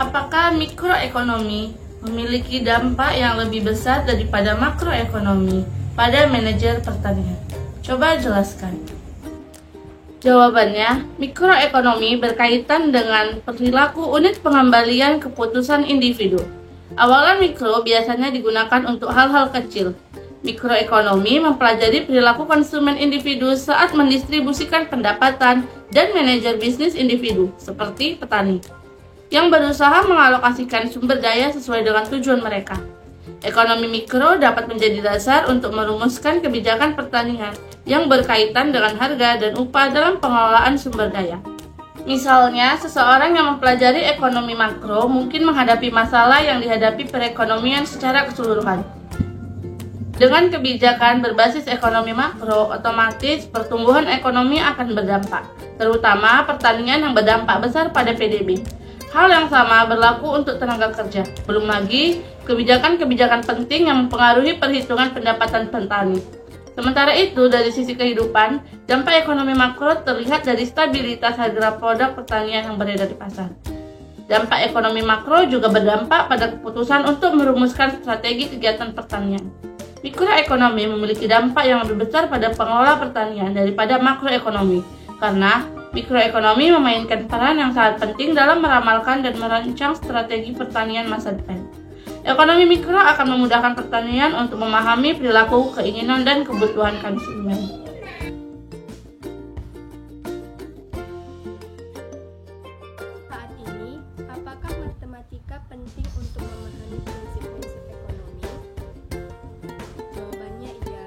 Apakah mikroekonomi memiliki dampak yang lebih besar daripada makroekonomi pada manajer pertanian? Coba jelaskan. Jawabannya, mikroekonomi berkaitan dengan perilaku unit pengembalian keputusan individu. Awalan mikro biasanya digunakan untuk hal-hal kecil. Mikroekonomi mempelajari perilaku konsumen individu saat mendistribusikan pendapatan dan manajer bisnis individu, seperti petani, yang berusaha mengalokasikan sumber daya sesuai dengan tujuan mereka. Ekonomi mikro dapat menjadi dasar untuk merumuskan kebijakan pertanian yang berkaitan dengan harga dan upah dalam pengelolaan sumber daya. Misalnya, seseorang yang mempelajari ekonomi makro mungkin menghadapi masalah yang dihadapi perekonomian secara keseluruhan. Dengan kebijakan berbasis ekonomi makro, otomatis pertumbuhan ekonomi akan berdampak, terutama pertanian yang berdampak besar pada PDB. Hal yang sama berlaku untuk tenaga kerja. Belum lagi, kebijakan-kebijakan penting yang mempengaruhi perhitungan pendapatan petani. Sementara itu, dari sisi kehidupan, dampak ekonomi makro terlihat dari stabilitas harga produk pertanian yang beredar di pasar. Dampak ekonomi makro juga berdampak pada keputusan untuk merumuskan strategi kegiatan pertanian. Mikroekonomi memiliki dampak yang lebih besar pada pengelola pertanian daripada makroekonomi, karena mikroekonomi memainkan peran yang sangat penting dalam meramalkan dan merancang strategi pertanian masa depan. Ekonomi mikro akan memudahkan pertanian untuk memahami perilaku, keinginan, dan kebutuhan konsumen. Saat ini, apakah matematika penting untuk memahami prinsip-prinsip ekonomi? Jawabannya iya.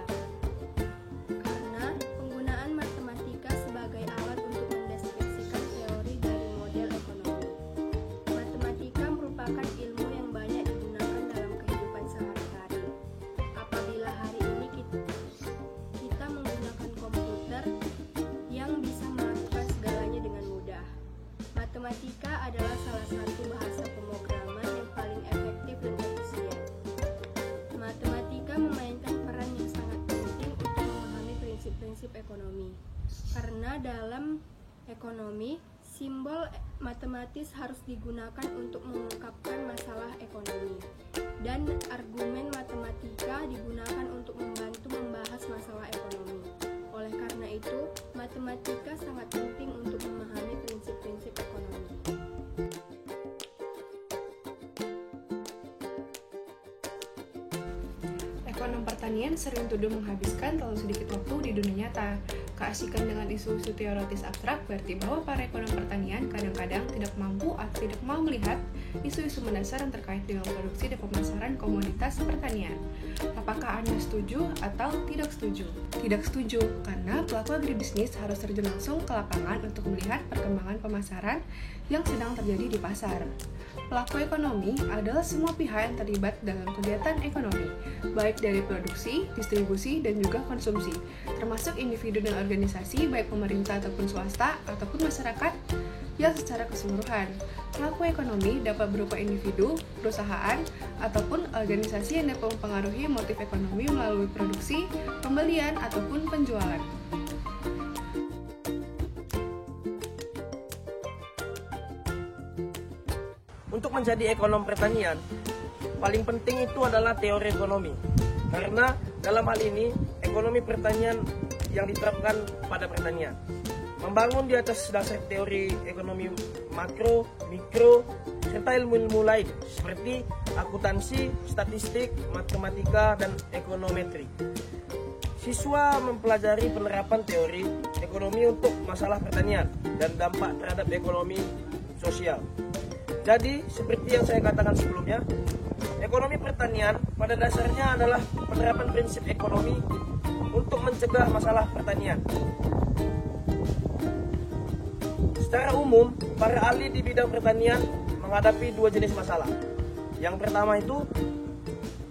Karena penggunaan matematika sebagai alat untuk mendeskripsikan teori dari model ekonomi. Matematika merupakan ilmu yang banyak digunakan dalam kehidupan sehari-hari. Apabila hari ini kita menggunakan komputer yang bisa melakukan segalanya dengan mudah. Matematika adalah salah satu bahasa pemrograman yang paling efektif dan efisien. Matematika memainkan peran yang sangat penting untuk memahami prinsip-prinsip ekonomi. Karena dalam ekonomi, simbol matematis harus digunakan untuk mengungkapkan masalah ekonomi. Dan argumen matematika digunakan untuk membantu membahas masalah ekonomi. Oleh karena itu, matematika sangat penting untuk memahami prinsip-prinsip ekonomi. Ekonom pertanian sering tuduh menghabiskan terlalu sedikit waktu di dunia nyata. Keasikan dengan isu-isu teoritis abstrak berarti bahwa para ekonom pertanian kadang-kadang tidak mampu atau tidak mau melihat isu-isu mendasar yang terkait dengan produksi dan pemasaran komoditas pertanian. Apakah Anda setuju atau tidak setuju? Tidak setuju, karena pelaku agribisnis harus terjun langsung ke lapangan untuk melihat perkembangan pemasaran yang sedang terjadi di pasar. Pelaku ekonomi adalah semua pihak yang terlibat dalam kegiatan ekonomi, baik dari produksi, distribusi, dan juga konsumsi, termasuk individu dan organisasi, baik pemerintah ataupun swasta, ataupun masyarakat yang secara keseluruhan. Pelaku ekonomi dapat berupa individu, perusahaan, ataupun organisasi yang dapat mempengaruhi motif ekonomi melalui produksi, pembelian, ataupun penjualan. Untuk menjadi ekonom pertanian, paling penting itu adalah teori ekonomi. Karena dalam hal ini, ekonomi pertanian yang diterapkan pada pertanian. Membangun di atas dasar teori ekonomi makro, mikro, serta ilmu-ilmu lain seperti akuntansi, statistik, matematika, dan ekonometri. Siswa mempelajari penerapan teori ekonomi untuk masalah pertanian dan dampak terhadap ekonomi sosial. Jadi, seperti yang saya katakan sebelumnya, ekonomi pertanian pada dasarnya adalah penerapan prinsip ekonomi untuk mencegah masalah pertanian. Secara umum, para ahli di bidang pertanian menghadapi dua jenis masalah. Yang pertama itu,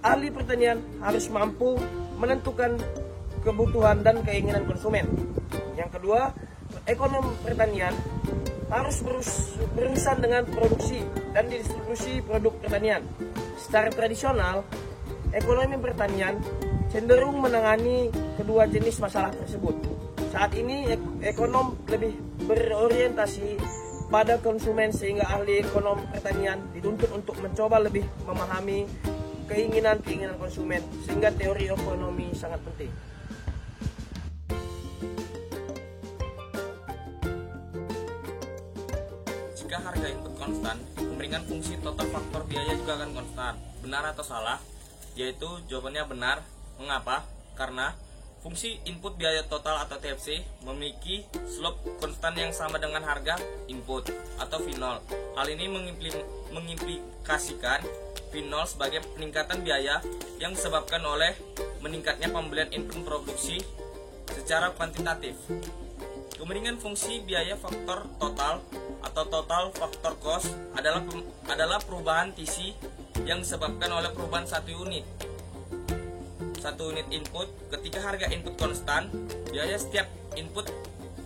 ahli pertanian harus mampu menentukan kebutuhan dan keinginan konsumen. Yang kedua, ekonom pertanian harus berurusan dengan produksi dan distribusi produk pertanian. Secara tradisional, ekonomi pertanian cenderung menangani kedua jenis masalah tersebut. Saat ini ekonom lebih berorientasi pada konsumen, sehingga ahli ekonomi pertanian dituntut untuk mencoba lebih memahami keinginan konsumen, sehingga teori ekonomi sangat penting. Jika harga input konstan, pemeringan fungsi total faktor biaya juga akan konstan. Benar atau salah? Yaitu jawabannya benar. Mengapa? Karena fungsi input biaya total atau TFC memiliki slope konstan yang sama dengan harga input atau V0. Hal ini mengimplikasikan V0 sebagai peningkatan biaya yang disebabkan oleh meningkatnya pembelian input produksi secara kuantitatif. Kemendingan fungsi biaya faktor total atau total faktor cost adalah perubahan TC yang disebabkan oleh perubahan satu unit input. Ketika harga input konstan, biaya setiap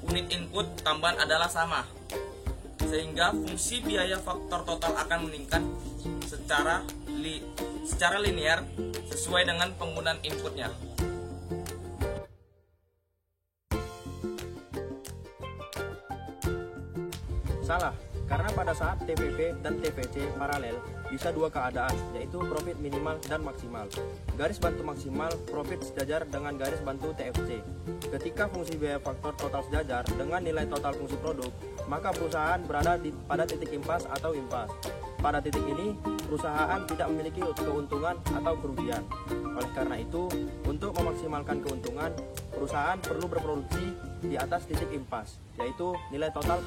unit input tambahan adalah sama, sehingga fungsi biaya faktor total akan meningkat secara linear sesuai dengan penggunaan inputnya. Salah, karena pada saat TPP dan TPC paralel bisa dua keadaan, yaitu profit minimal dan maksimal. Garis bantu maksimal profit sejajar dengan garis bantu TFC. Ketika fungsi biaya faktor total sejajar dengan nilai total fungsi produk, maka perusahaan berada pada titik impas atau impas. Pada titik ini, perusahaan tidak memiliki keuntungan atau kerugian. Oleh karena itu, untuk memaksimalkan keuntungan, perusahaan perlu berproduksi di atas titik impas, yaitu nilai total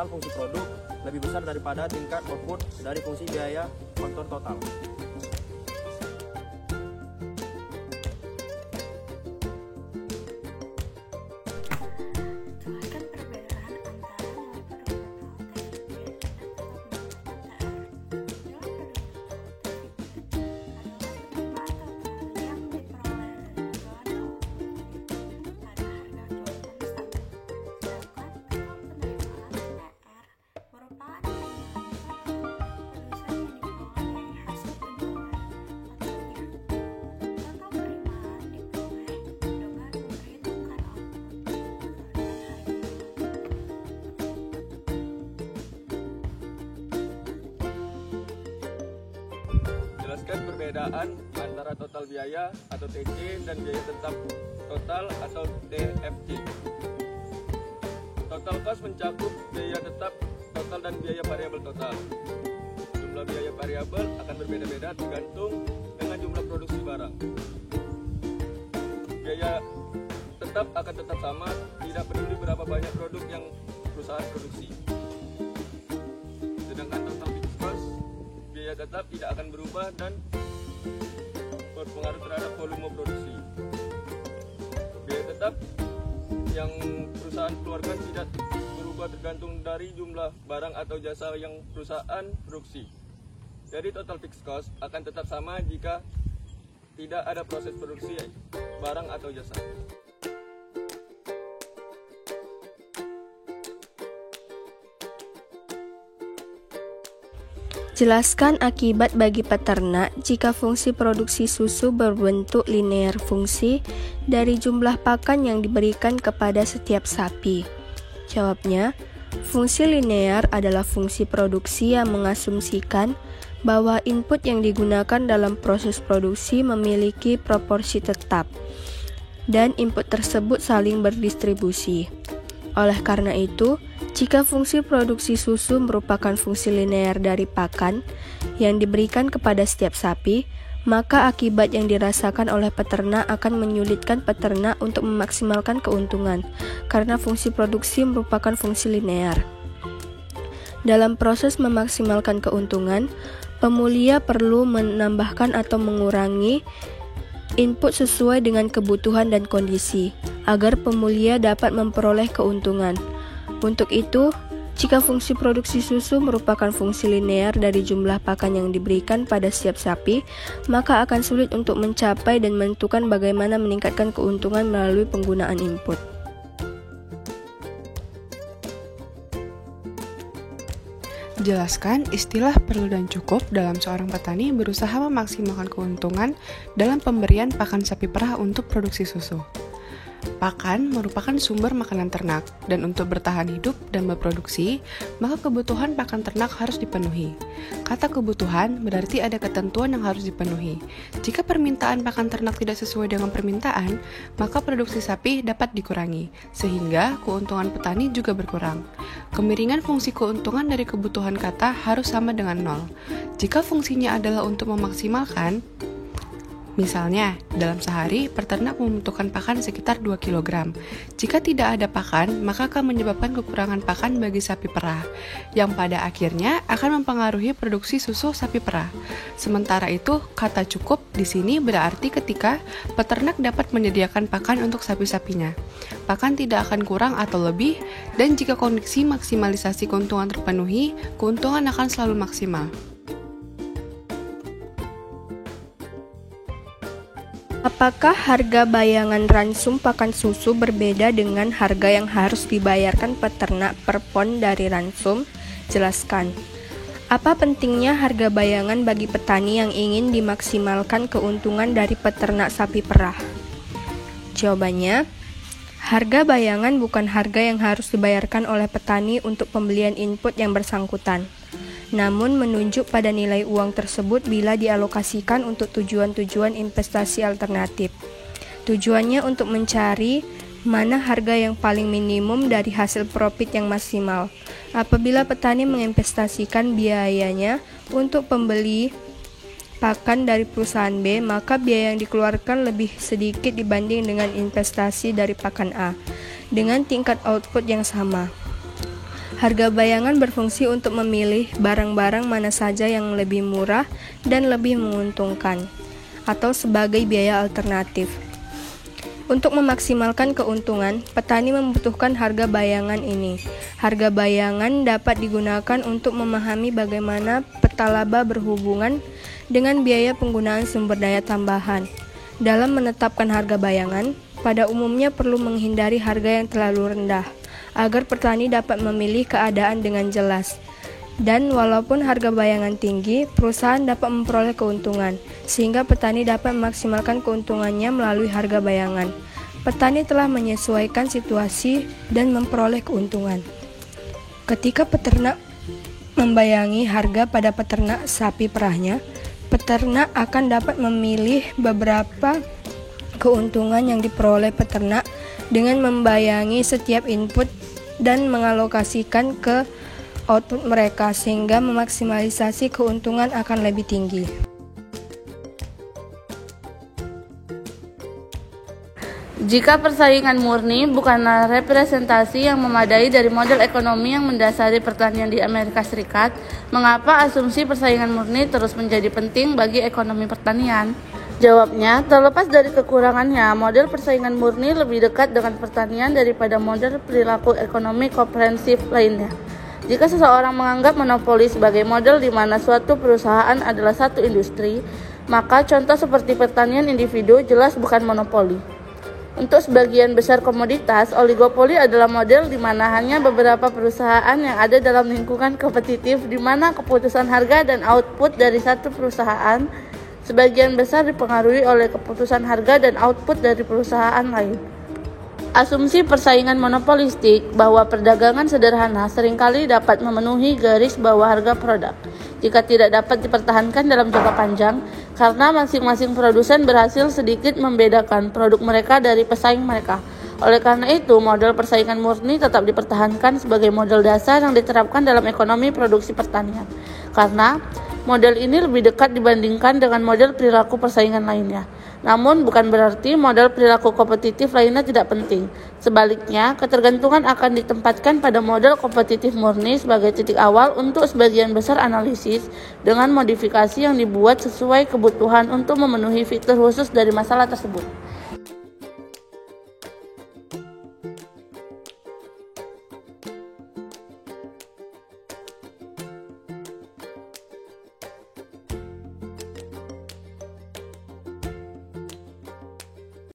fungsi produk lebih besar daripada tingkat output dari fungsi biaya faktor total. Jelaskan perbedaan antara total biaya atau TC dan biaya tetap total atau TFC. Total cost mencakup biaya tetap total dan biaya variabel total. Jumlah biaya variabel akan berbeda-beda tergantung dengan jumlah produksi barang. Biaya tetap akan tetap sama, tidak peduli berapa banyak produk yang perusahaan produksi. Sedangkan total fixed cost, biaya tetap tidak akan berubah dan berpengaruh terhadap volume produksi. Biaya tetap yang perusahaan keluarkan tidak berubah tergantung dari jumlah barang atau jasa yang perusahaan produksi. Jadi total fixed cost akan tetap sama jika tidak ada proses produksi barang atau jasa. Jelaskan akibat bagi peternak jika fungsi produksi susu berbentuk linear fungsi dari jumlah pakan yang diberikan kepada setiap sapi. Jawabnya, fungsi linear adalah fungsi produksi yang mengasumsikan bahwa input yang digunakan dalam proses produksi memiliki proporsi tetap, dan input tersebut saling berdistribusi. Oleh karena itu, jika fungsi produksi susu merupakan fungsi linear dari pakan yang diberikan kepada setiap sapi, maka akibat yang dirasakan oleh peternak akan menyulitkan peternak untuk memaksimalkan keuntungan, karena fungsi produksi merupakan fungsi linear. Dalam proses memaksimalkan keuntungan, pemulia perlu menambahkan atau mengurangi input sesuai dengan kebutuhan dan kondisi, agar pemulia dapat memperoleh keuntungan. Untuk itu, jika fungsi produksi susu merupakan fungsi linear dari jumlah pakan yang diberikan pada setiap sapi, maka akan sulit untuk mencapai dan menentukan bagaimana meningkatkan keuntungan melalui penggunaan input. Jelaskan istilah perlu dan cukup dalam seorang petani berusaha memaksimalkan keuntungan dalam pemberian pakan sapi perah untuk produksi susu. Pakan merupakan sumber makanan ternak, dan untuk bertahan hidup dan berproduksi, maka kebutuhan pakan ternak harus dipenuhi. Kata kebutuhan berarti ada ketentuan yang harus dipenuhi. Jika permintaan pakan ternak tidak sesuai dengan permintaan, maka produksi sapi dapat dikurangi, sehingga keuntungan petani juga berkurang. Kemiringan fungsi keuntungan dari kebutuhan kata harus sama dengan nol. Jika fungsinya adalah untuk memaksimalkan, misalnya, dalam sehari, peternak membutuhkan pakan sekitar 2 kg. Jika tidak ada pakan, maka akan menyebabkan kekurangan pakan bagi sapi perah, yang pada akhirnya akan mempengaruhi produksi susu sapi perah. Sementara itu, kata cukup di sini berarti ketika peternak dapat menyediakan pakan untuk sapi-sapinya. Pakan tidak akan kurang atau lebih, dan jika kondisi maksimalisasi keuntungan terpenuhi, keuntungan akan selalu maksimal. Apakah harga bayangan ransum pakan susu berbeda dengan harga yang harus dibayarkan peternak per pon dari ransum? Jelaskan. Apa pentingnya harga bayangan bagi petani yang ingin dimaksimalkan keuntungan dari peternak sapi perah? Jawabannya, harga bayangan bukan harga yang harus dibayarkan oleh petani untuk pembelian input yang bersangkutan, namun menunjuk pada nilai uang tersebut bila dialokasikan untuk tujuan-tujuan investasi alternatif. Tujuannya untuk mencari mana harga yang paling minimum dari hasil profit yang maksimal. Apabila petani menginvestasikan biayanya untuk pembeli pakan dari perusahaan B, maka biaya yang dikeluarkan lebih sedikit dibanding dengan investasi dari pakan A, dengan tingkat output yang sama. Harga bayangan berfungsi untuk memilih barang-barang mana saja yang lebih murah dan lebih menguntungkan, atau sebagai biaya alternatif. Untuk memaksimalkan keuntungan, petani membutuhkan harga bayangan ini. Harga bayangan dapat digunakan untuk memahami bagaimana peta laba berhubungan dengan biaya penggunaan sumber daya tambahan. Dalam menetapkan harga bayangan, pada umumnya perlu menghindari harga yang terlalu rendah, agar petani dapat memilih keadaan dengan jelas. Dan walaupun harga bayangan tinggi, perusahaan dapat memperoleh keuntungan, sehingga petani dapat memaksimalkan keuntungannya melalui harga bayangan. Petani telah menyesuaikan situasi dan memperoleh keuntungan. Ketika peternak membayangi harga pada peternak sapi perahnya, peternak akan dapat memilih beberapa keuntungan yang diperoleh peternak dengan membayangi setiap input dan mengalokasikan ke output mereka, sehingga memaksimalisasi keuntungan akan lebih tinggi. Jika persaingan murni bukanlah representasi yang memadai dari model ekonomi yang mendasari pertanian di Amerika Serikat, mengapa asumsi persaingan murni terus menjadi penting bagi ekonomi pertanian? Jawabnya, terlepas dari kekurangannya, model persaingan murni lebih dekat dengan pertanian daripada model perilaku ekonomi komprehensif lainnya. Jika seseorang menganggap monopoli sebagai model di mana suatu perusahaan adalah satu industri, maka contoh seperti pertanian individu jelas bukan monopoli. Untuk sebagian besar komoditas, oligopoli adalah model di mana hanya beberapa perusahaan yang ada dalam lingkungan kompetitif di mana keputusan harga dan output dari satu perusahaan sebagian besar dipengaruhi oleh keputusan harga dan output dari perusahaan lain. Asumsi persaingan monopolistik bahwa perdagangan sederhana seringkali dapat memenuhi garis bawah harga produk jika tidak dapat dipertahankan dalam jangka panjang karena masing-masing produsen berhasil sedikit membedakan produk mereka dari pesaing mereka. Oleh karena itu, model persaingan murni tetap dipertahankan sebagai model dasar yang diterapkan dalam ekonomi produksi pertanian. Karena model ini lebih dekat dibandingkan dengan model perilaku persaingan lainnya. Namun bukan berarti model perilaku kompetitif lainnya tidak penting. Sebaliknya, ketergantungan akan ditempatkan pada model kompetitif murni sebagai titik awal untuk sebagian besar analisis dengan modifikasi yang dibuat sesuai kebutuhan untuk memenuhi fitur khusus dari masalah tersebut.